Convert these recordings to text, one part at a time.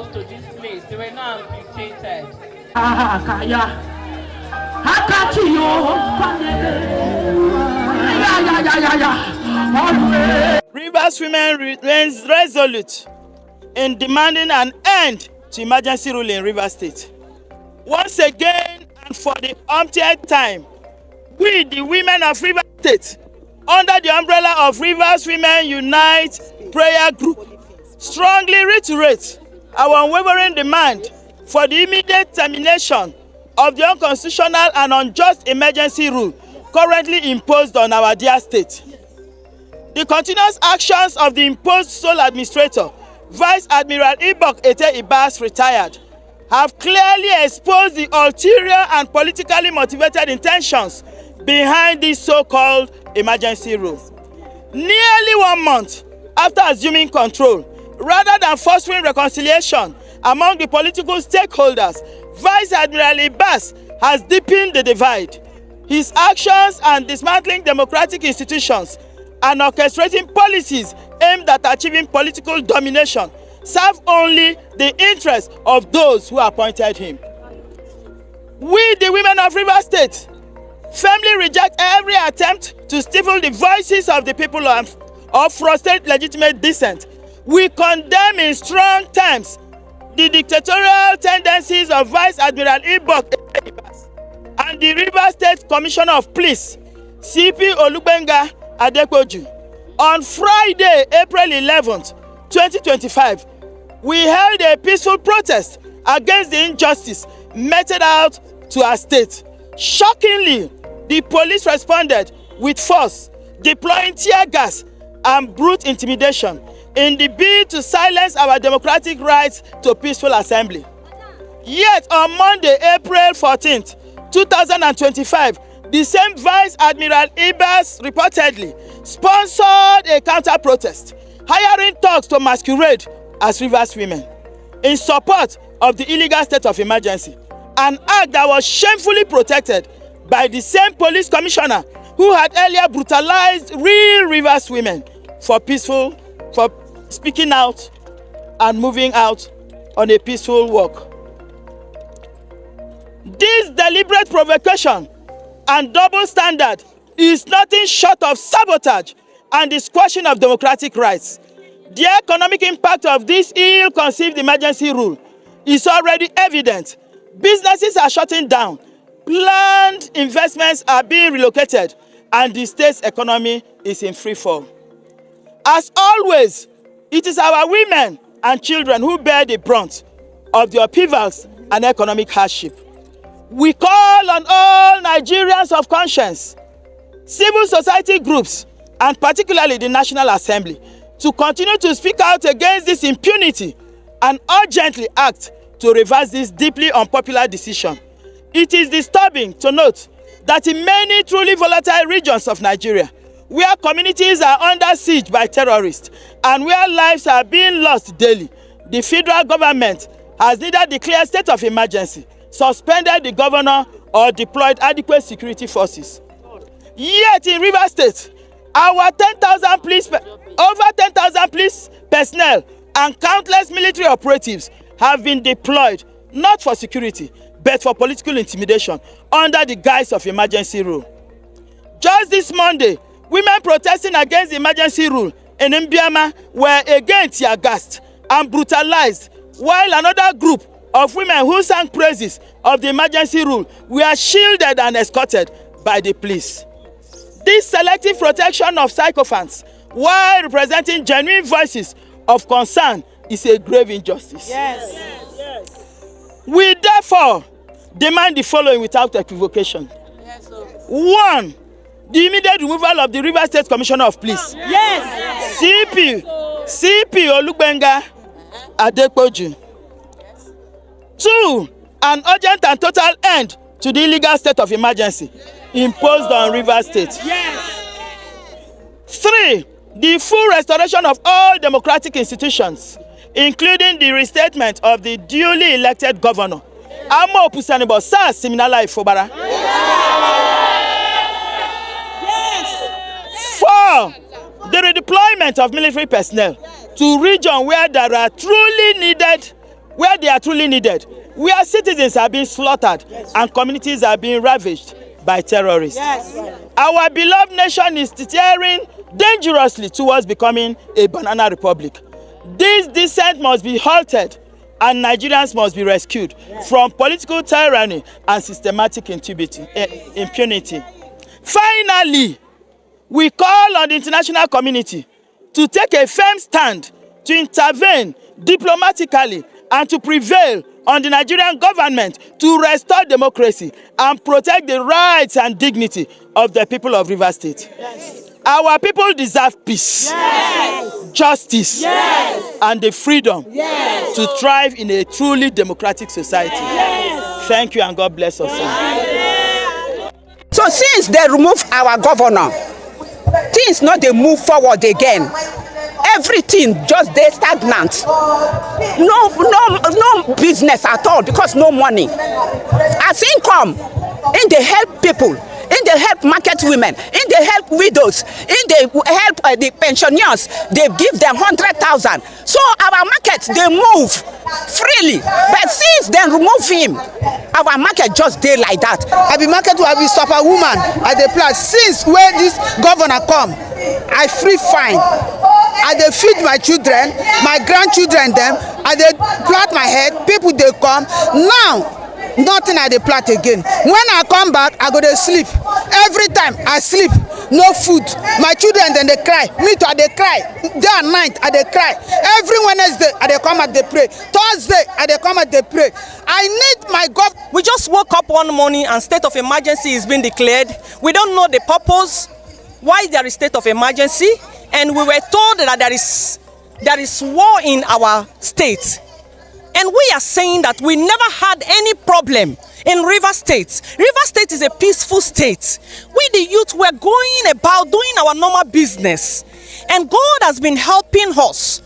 us to this place. They were not amputated. Rivers women remains resolute in demanding an end to emergency rule in Rivers State. Once again and for the umpteenth time, we, the women of Rivers State, under the umbrella of Rivers Women Unite Prayer Group, strongly reiterate our unwavering demand for the immediate termination of the unconstitutional and unjust emergency rule currently imposed on our dear state. The continuous actions of the imposed sole administrator, Vice Admiral Ibok Ete Ibas, retired, have clearly exposed the ulterior and politically motivated intentions behind this so-called emergency rule. Nearly 1 month after assuming control, rather than fostering reconciliation among the political stakeholders, Vice Admiral Ibas has deepened the divide. His actions and dismantling democratic institutions and orchestrating policies aimed at achieving political domination serve only the interests of those who appointed him. We, the women of Rivers State, firmly reject every attempt to stifle the voices of the people or frustrate legitimate dissent. We condemn in strong terms the dictatorial tendencies of Vice Admiral Ibok and the Rivers State Commissioner of Police, CP Olubenga Adepoju. On Friday, April 11th, 2025, we held a peaceful protest against the injustice meted out to our state. Shockingly, the police responded with force, deploying tear gas and brute intimidation in the bid to silence our democratic rights to peaceful assembly. Yet on Monday, April 14th, 2025, the same Vice Admiral Ibas reportedly sponsored a counter-protest, hiring thugs to masquerade as Rivers women in support of the illegal state of emergency, an act that was shamefully protected by the same police commissioner who had earlier brutalized real Rivers women for speaking out and moving out on a peaceful walk. This deliberate provocation and double standard is nothing short of sabotage and the squashing of democratic rights. The economic impact of this ill-conceived emergency rule is already evident. Businesses are shutting down, planned investments are being relocated, and the state's economy is in free fall. As always, it is our women and children who bear the brunt of the upheavals and economic hardship. We call on all Nigerians of conscience, civil society groups, and particularly the National Assembly, to continue to speak out against this impunity and urgently act to reverse this deeply unpopular decision. It is disturbing to note that in many truly volatile regions of Nigeria, where communities are under siege by terrorists and where lives are being lost daily, the federal government has neither declared state of emergency, suspended the governor, or deployed adequate security forces. Yet in Rivers State, our over 10,000 police personnel and countless military operatives have been deployed not for security but for political intimidation under the guise of emergency rule. Just this Monday, women protesting against the emergency rule in Mbiama were again tear-gassed and brutalized, while another group of women who sang praises of the emergency rule were shielded and escorted by the police. This selective protection of sycophants while representing genuine voices of concern is a grave injustice. Yes. We therefore demand the following without equivocation. Yes, sir. 1. The immediate removal of the Rivers State Commissioner of Police. Yes. CP Olubenga Adepoju. 2. An urgent and total end to the illegal state of emergency imposed on Rivers State. Yes. 3. The full restoration of all democratic institutions, including the restatement of the duly elected governor. Amo Pusanebo Sa Siminala Ifobara. Yes. 4. The redeployment of military personnel to regions where there are truly needed where they are truly needed, where citizens are being slaughtered and communities are being ravaged by terrorists. Our beloved nation is steering dangerously towards becoming a banana republic. This descent must be halted and Nigerians must be rescued from political tyranny and systematic impunity. Finally, we call on the international community to take a firm stand to intervene diplomatically and to prevail on the Nigerian government to restore democracy and protect the rights and dignity of the people of Rivers State. Our people deserve peace, justice, and the freedom to thrive in a truly democratic society. Thank you and God bless us all. So since they removed our governor, things not they move forward again. Everything just they stagnant. No business at all because no money. As income, in they help people, in they help market women, in they help widows, in they help the pensioners. They give them 100,000. So our market they move freely. But since they remove him, our market just dey like that. I be market will be supper woman at the place. Since where this governor come, I free fine. I dey feed my children, my grandchildren them. I dey plait my head. People they come now. Nothing I dey plait again. When I come back, I go to sleep. Every time I sleep, no food. My children then they cry. Me too, I dey cry. Day and night I dey cry. Every Wednesday I dey come and they pray. Thursday I dey come and they pray. I need my God. We just woke up one morning and state of emergency is being declared. We don't know the purpose why there is state of emergency, and we were told that there is war in our state. And we are saying that we never had any problem in Rivers State. Rivers State is a peaceful state. We the youth were going about doing our normal business. And God has been helping us.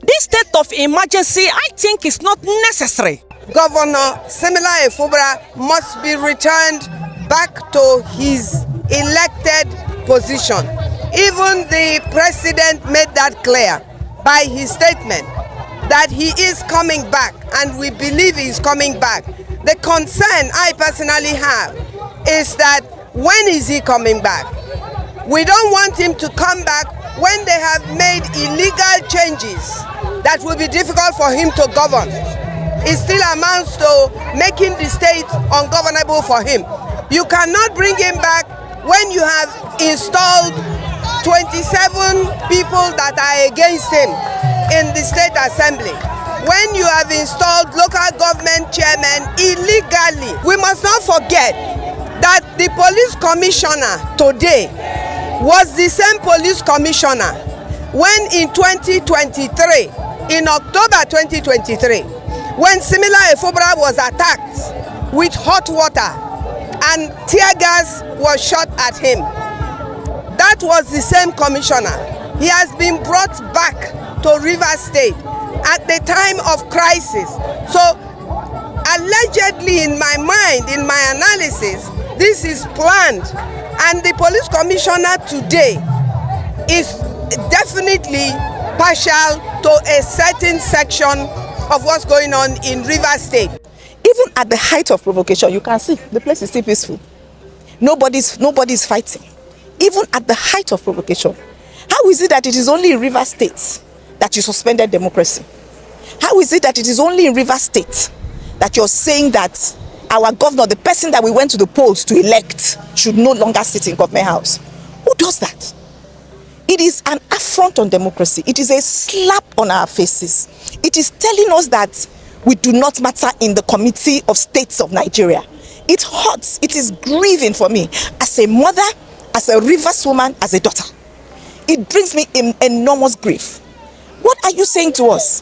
This state of emergency, I think, is not necessary. Governor Semila Efubra must be returned back to his elected position. Even the president made that clear by his statement that he is coming back, and we believe he is coming back. The concern I personally have is that when is he coming back? We don't want him to come back when they have made illegal changes that will be difficult for him to govern. It still amounts to making the state ungovernable for him. You cannot bring him back when you have installed 27 people that are against him in the state assembly. When you have installed local government chairmen illegally. We must not forget that the police commissioner today was the same police commissioner when in 2023, in October 2023, when Semila Efubra was attacked with hot water and tear gas was shot at him. That was the same commissioner. He has been brought back to Rivers State at the time of crisis. So allegedly, in my mind, in my analysis, this is planned, and the police commissioner today is definitely partial to a certain section of what's going on in Rivers State. Even at the height of provocation, you can see the place is still peaceful. Nobody's fighting. Even at the height of provocation. How is it that it is only in Rivers State that you suspended democracy? How is it that it is only in Rivers State that you're saying that our governor, the person that we went to the polls to elect, should no longer sit in government house? Who does that? It is an affront on democracy. It is a slap on our faces. It is telling us that we do not matter in the Committee of States of Nigeria. It hurts. It is grieving for me as a mother, as a Rivers woman, as a daughter. It brings me enormous grief. What are you saying to us?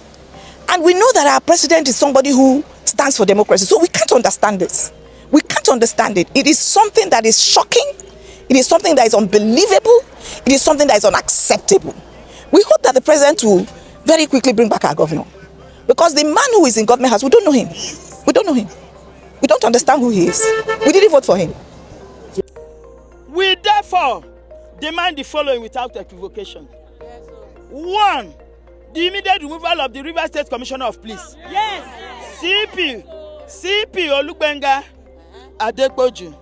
And we know that our president is somebody who stands for democracy. So we can't understand this. We can't understand it. It is something that is shocking. It is something that is unbelievable. It is something that is unacceptable. We hope that the president will very quickly bring back our governor. Because the man who is in government house, we don't know him. We don't know him. We don't understand who he is. We didn't vote for him. We therefore demand the following without equivocation. 1, the immediate removal of the Rivers State Commissioner of Police. Yes. CP Olugbenga Adepoju.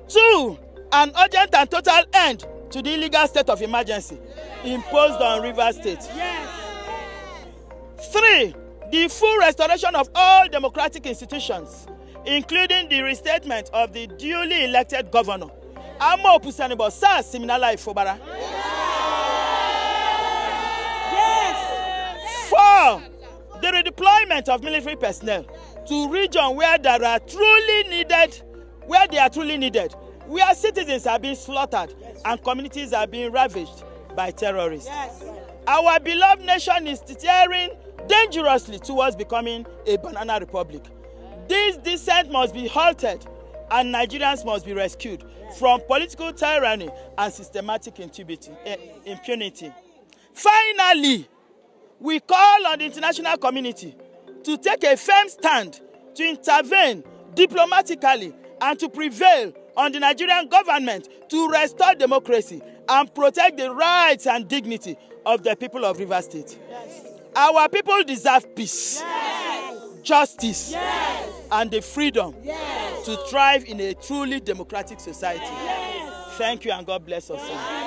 2. An urgent and total end to the illegal state of emergency imposed on Rivers State. Yes. 3. The full restoration of all democratic institutions, including the restatement of the duly elected governor. Amo Pusanebo Sa Siminala Ifobara. Yes. 4. The redeployment of military personnel to regions where they are truly needed, where citizens are being slaughtered and communities are being ravaged by terrorists. Yes. Our beloved nation is steering dangerously towards becoming a banana republic. This descent must be halted and Nigerians must be rescued from political tyranny and systematic impunity. Finally, we call on the international community to take a firm stand to intervene diplomatically and to prevail on the Nigerian government to restore democracy and protect the rights and dignity of the people of Rivers State. Yes. Our people deserve peace, Yes. justice, Yes. and the freedom Yes. to thrive in a truly democratic society. Yes. Thank you and God bless us all.